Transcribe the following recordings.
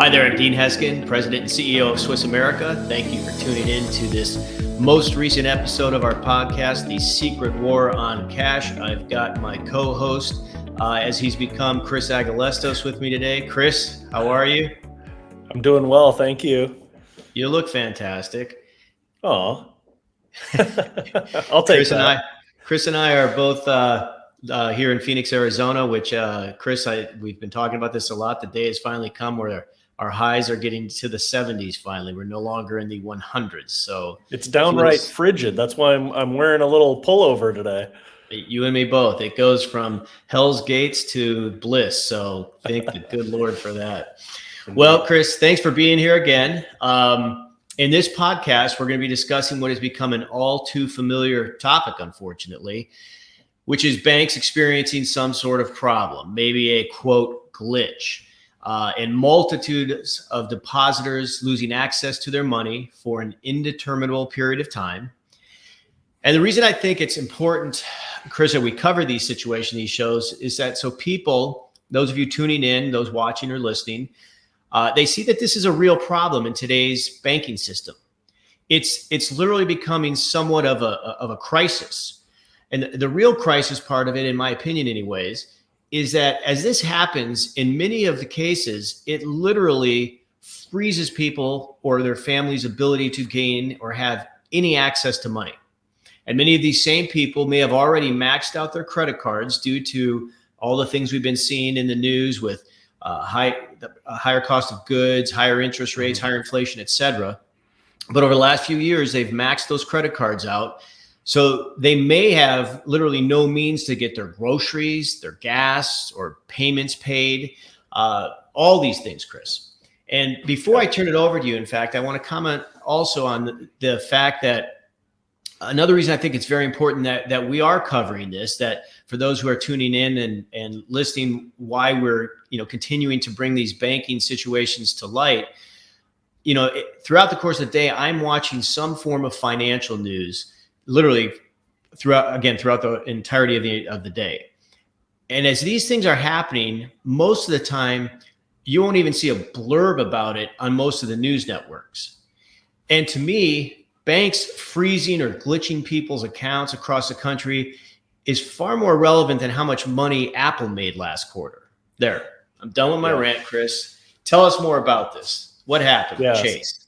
Hi there, I'm Dean Heskin, President and CEO of Swiss America. Thank you for tuning in to this most recent episode of our podcast, The Secret War on Cash. I've got my co-host, as he's become, Chris Agelastos, with me today. Chris, how are you? I'm doing well, thank you. You look fantastic. Oh, I'll take that. Chris and I are both here in Phoenix, Arizona, which, Chris, we've been talking about this a lot. The day has finally come where our highs are getting to the 70s finally. We're no longer in the 100s. So it's downright frigid. That's why I'm wearing a little pullover today. You and me both. It goes from hell's gates to bliss. So thank the good Lord for that. Well, Chris, thanks for being here again. In this podcast, we're going to be discussing what has become an all too familiar topic, unfortunately, which is banks experiencing some sort of problem, maybe a quote glitch, and multitudes of depositors losing access to their money for an indeterminable period of time. And the reason I think it's important, Chris, that we cover these situations, these shows, is that so people, those of you tuning in, those watching or listening, they see that this is a real problem in today's banking system. It's literally becoming somewhat of a crisis. And the real crisis part of it, in my opinion anyways, is that as this happens, in many of the cases, it literally freezes people or their families' ability to gain or have any access to money. And many of these same people may have already maxed out their credit cards due to all the things we've been seeing in the news with higher cost of goods, higher interest rates, higher inflation, et cetera. But over the last few years, they've maxed those credit cards out. So they may have literally no means to get their groceries, their gas, or payments paid, all these things, Chris. And before I turn it over to you, in fact, I want to comment also on the fact that another reason I think it's very important that we are covering this, that for those who are tuning in and listening, why we're continuing to bring these banking situations to light, throughout the course of the day, I'm watching some form of financial news, literally throughout the entirety of the day. And as these things are happening, most of the time, you won't even see a blurb about it on most of the news networks. And to me, banks freezing or glitching people's accounts across the country is far more relevant than how much money Apple made last quarter. There, I'm done with my rant, Chris. Tell us more about this. What happened with Chase?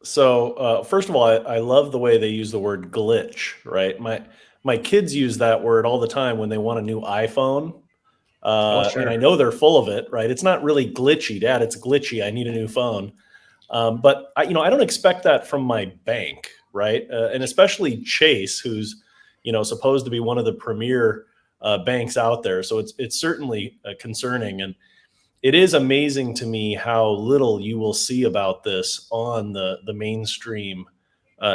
So first of all, I love the way they use the word glitch, right? My kids use that word all the time when they want a new iPhone. Sure. And I know they're full of it, right? It's not really glitchy, Dad. It's glitchy. I need a new phone. But I don't expect that from my bank, right? And especially Chase, who's supposed to be one of the premier banks out there. So it's certainly concerning, and it is amazing to me how little you will see about this on the mainstream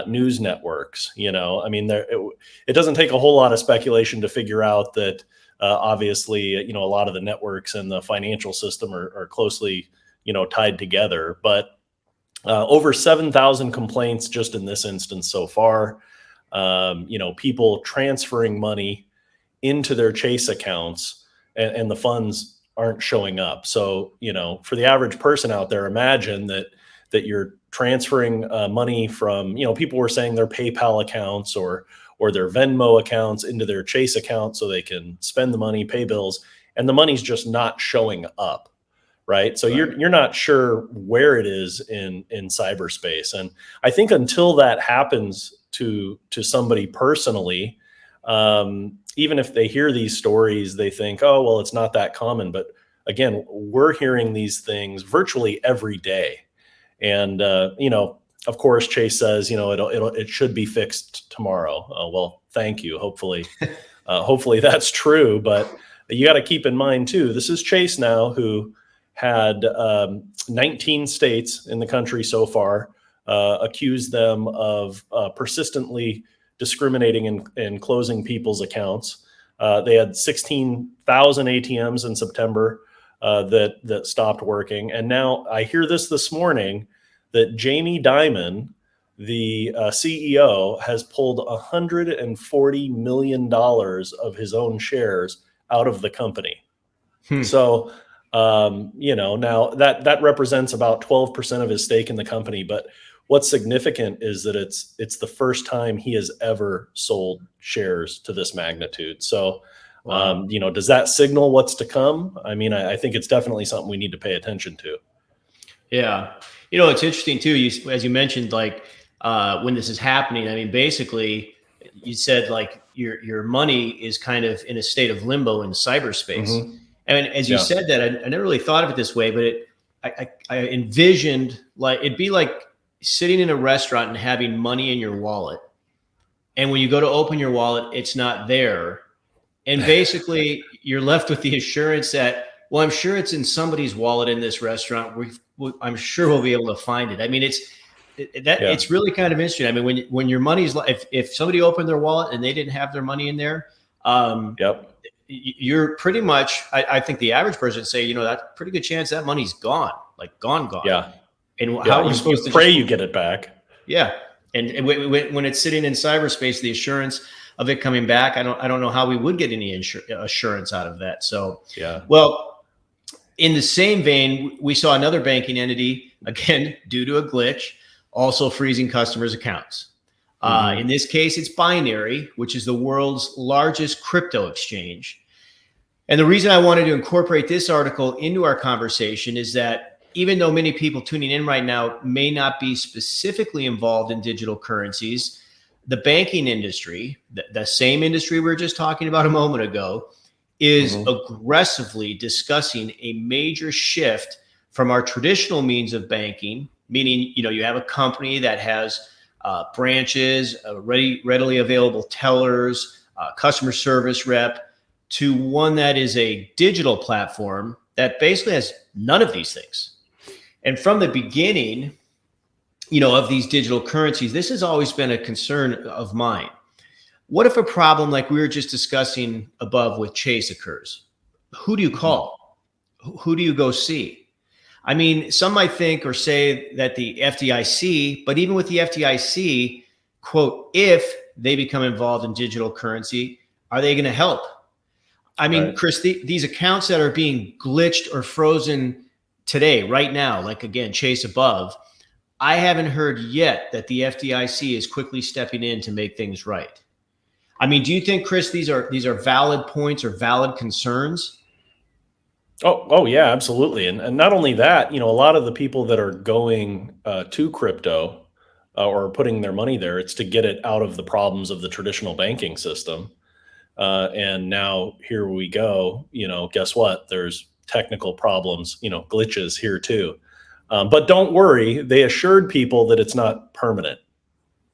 news networks. I mean, it doesn't take a whole lot of speculation to figure out that obviously, a lot of the networks and the financial system are closely, tied together. But over 7,000 complaints just in this instance so far. People transferring money into their Chase accounts and the funds aren't showing up. So, for the average person out there, imagine that you're transferring money from, people were saying their PayPal accounts or their Venmo accounts into their Chase account so they can spend the money, pay bills, and the money's just not showing up. Right. So you're not sure where it is in cyberspace. And I think until that happens to somebody personally, even if they hear these stories, they think, oh, well, it's not that common. But again, we're hearing these things virtually every day. And, of course, Chase says, it should be fixed tomorrow. Well, thank you. Hopefully that's true. But you got to keep in mind, too, this is Chase now, who had 19 states in the country so far accused them of persistently discriminating and closing people's accounts. They had 16,000 ATMs in September that stopped working. And now I hear this morning that Jamie Dimon, the CEO, has pulled $140 million of his own shares out of the company. So Now that represents about 12% of his stake in the company. But what's significant is that it's the first time he has ever sold shares to this magnitude. So, Wow. does that signal what's to come? I mean, I think it's definitely something we need to pay attention to. Yeah. It's interesting too. As you mentioned, like when this is happening, I mean, basically you said like your money is kind of in a state of limbo in cyberspace. Hmm. And as you Yeah. said that, I never really thought of it this way, but I envisioned like, it'd be like sitting in a restaurant and having money in your wallet. And when you go to open your wallet, it's not there. And basically you're left with the assurance that, well, I'm sure it's in somebody's wallet in this restaurant. I'm sure we'll be able to find it. I mean, Yeah. it's really kind of interesting. I mean, when your money's, if somebody opened their wallet and they didn't have their money in there, Yep. you're pretty much, I think the average person would say, that's a pretty good chance that money's gone, like gone. Yeah. And Yeah. how are we You supposed to pray just, you get it back. yeah. And when it's sitting in cyberspace, the assurance of it coming back, I don't know how we would get any assurance out of that. So, Yeah. well, in the same vein, we saw another banking entity, again, due to a glitch, also freezing customers' accounts. Mhm. In this case, it's Binary, which is the world's largest crypto exchange. And the reason I wanted to incorporate this article into our conversation is that even though many people tuning in right now may not be specifically involved in digital currencies, the banking industry, the same industry we were just talking about a moment ago, is Mhm. aggressively discussing a major shift from our traditional means of banking, meaning you have a company that has branches, readily available tellers, customer service rep, to one that is a digital platform that basically has none of these things. And from the beginning, of these digital currencies, this has always been a concern of mine. What if a problem like we were just discussing above with Chase occurs? Who do you Mhm. call? Who do you go see? I mean, some might think or say that the FDIC, but even with the FDIC, quote, if they become involved in digital currency, are they going to help? I mean, Right. Chris, these accounts that are being glitched or frozen today, right now, like again, Chase above, I haven't heard yet that the FDIC is quickly stepping in to make things right. I mean, do you think, Chris, these are valid points or valid concerns? Oh, yeah, absolutely. And not only that, a lot of the people that are going to crypto or putting their money there, it's to get it out of the problems of the traditional banking system. And now here we go. Guess what? There's technical problems, glitches here too. But don't worry, they assured people that it's not permanent.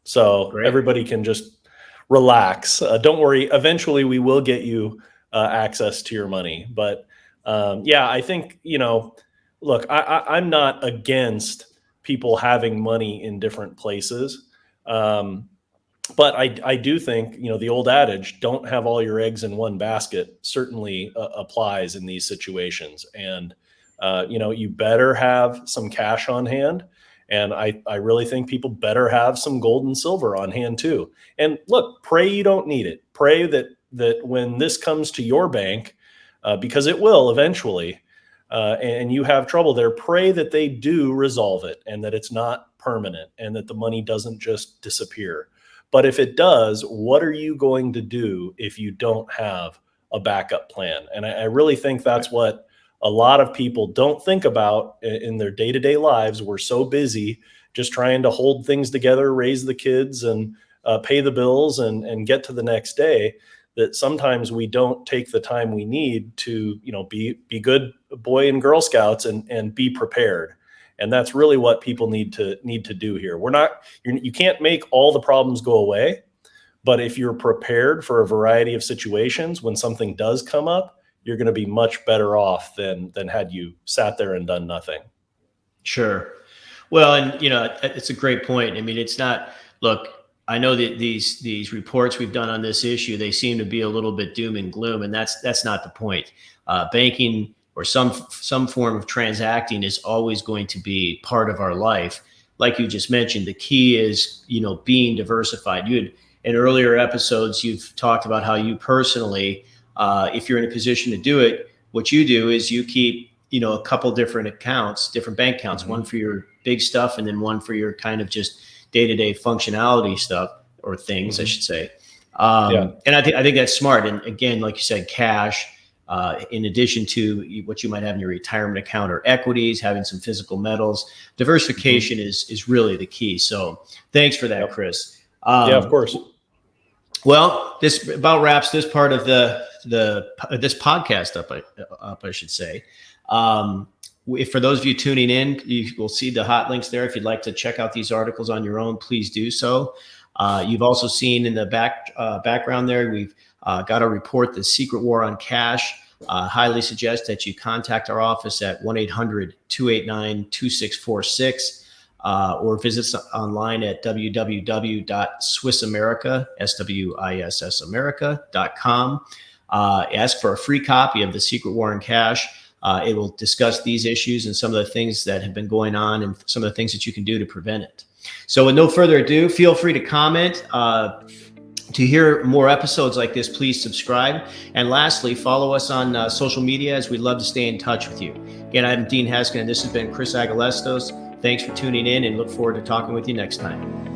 So Great. everybody can just relax. Don't worry. Eventually, we will get you access to your money. But yeah, I think, look, I'm not against people having money in different places. Um, but I do think, the old adage, don't have all your eggs in one basket, certainly applies in these situations. And, you better have some cash on hand. And I really think people better have some gold and silver on hand too. And look, pray you don't need it. Pray that when this comes to your bank, because it will eventually, and you have trouble there, pray that they do resolve it and that it's not permanent and that the money doesn't just disappear. But if it does, what are you going to do if you don't have a backup plan? And I really think that's what a lot of people don't think about in their day-to-day lives. We're so busy just trying to hold things together, raise the kids, and pay the bills and get to the next day, that sometimes we don't take the time we need to, be good boy and girl scouts and be prepared. And that's really what people need to do here. You can't make all the problems go away, but if you're prepared for a variety of situations, when something does come up, you're going to be much better off than had you sat there and done nothing. Sure. Well, and it's a great point. I mean, it's not. Look, I know that these reports we've done on this issue, they seem to be a little bit doom and gloom, and that's not the point. Banking or some form of transacting is always going to be part of our life. Like you just mentioned, the key is being diversified. You had in earlier episodes, you've talked about how you personally, if you're in a position to do it, what you do is you keep a couple different accounts, different bank accounts, one for your big stuff and then one for your kind of just day-to-day functionality stuff or things, I should say. And I think that's smart. And again, like you said, cash, in addition to what you might have in your retirement account or equities, having some physical metals, diversification is really the key. So thanks for that, Chris. Yeah, of course. Well, this about wraps this part of this podcast up, I should say. For those of you tuning in, you will see the hot links there. If you'd like to check out these articles on your own, please do so. You've also seen in the background there, we've got a report, The Secret War on Cash. Highly suggest that you contact our office at 1-800-289-2646 or visit us online at www.swissamerica.com. Ask for a free copy of The Secret War on Cash. It will discuss these issues and some of the things that have been going on and some of the things that you can do to prevent it. So with no further ado, feel free to comment. To hear more episodes like this, please subscribe. And lastly, follow us on social media, as we'd love to stay in touch with you. Again, I'm Dean Heskin, and this has been Chris Agelastos. Thanks for tuning in and look forward to talking with you next time.